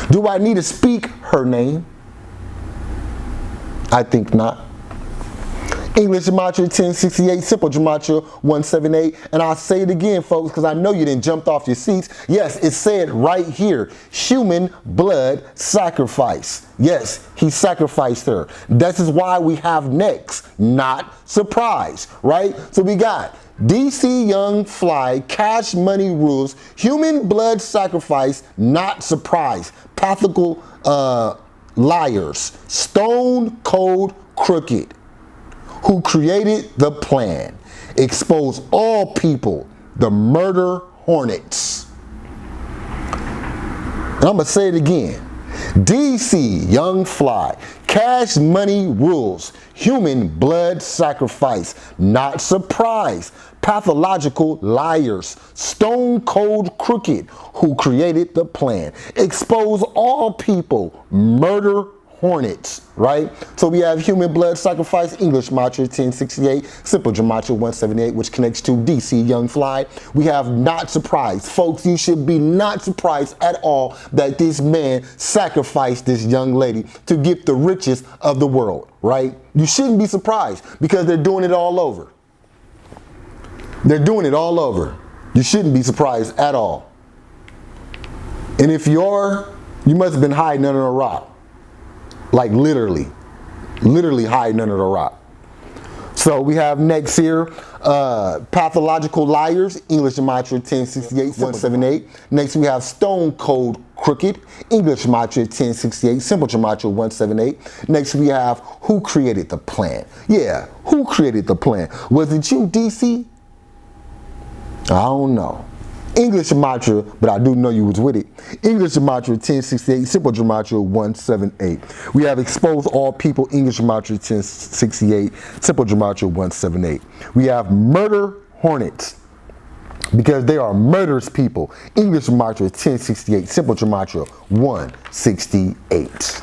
Do I need to speak her name? I think not. English Gematria 1068, simple Gematria 178. And I'll say it again, folks, because I know you didn't jump off your seats. Yes, it said right here, human blood sacrifice. Yes, he sacrificed her. This is why we have next, not surprise, right? So we got DC Young Fly, cash money rules, human blood sacrifice, not surprise, pathical liars, stone cold crooked, who created the plan, expose all people, the murder hornets. And I'm gonna say it again. DC Young Fly, cash money rules, human blood sacrifice, not surprise, pathological liars, stone cold crooked, who created the plan, expose all people, murder hornets, right? So we have human blood sacrifice, English Gematria 1068, simple Gematria 178, which connects to DC Young Fly. We have not surprised. Folks, you should be not surprised at all that this man sacrificed this young lady to get the riches of the world, right? You shouldn't be surprised because they're doing it all over. They're doing it all over. You shouldn't be surprised at all. And if you are, you must have been hiding under a rock. Like literally hiding under the rock. So we have next here, pathological liars, English Gematria 1068, 178. Next we have stone cold crooked, English Gematria 1068, simple Gematria 178. Next we have who created the plan. Yeah, who created the plan? Was it you, DC? I don't know. English Gematria, but I do know you was with it. English Gematria 1068, simple Gematria 178. We have exposed all people, English Gematria 1068, simple Gematria 178. We have murder hornets, because they are murderous people. English Gematria 1068, simple Gematria 168.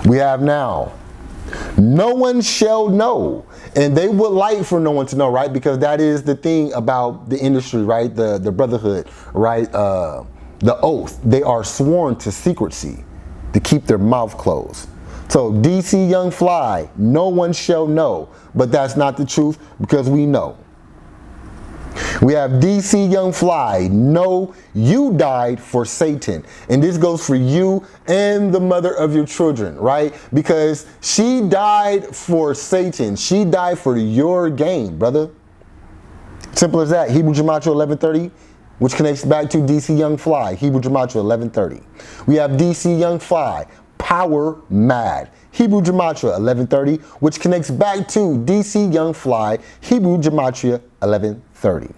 We have now, no one shall know. And they would like for no one to know, right? Because that is the thing about the industry, right? The brotherhood, right? The oath. They are sworn to secrecy to keep their mouth closed. So DC Young Fly, no one shall know. But that's not the truth because we know. We have DC Young Fly, no, you died for Satan. And this goes for you and the mother of your children, right? Because she died for Satan. She died for your game, brother. Simple as that. Hebrew Gematria 1130, which connects back to DC Young Fly, Hebrew Gematria 1130. We have DC Young Fly, power mad. Hebrew Gematria 1130, which connects back to DC Young Fly, Hebrew Gematria 1130.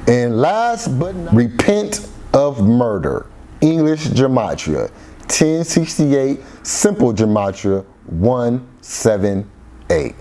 And last but not, repent of murder, English Gematria 1068, simple Gematria 178.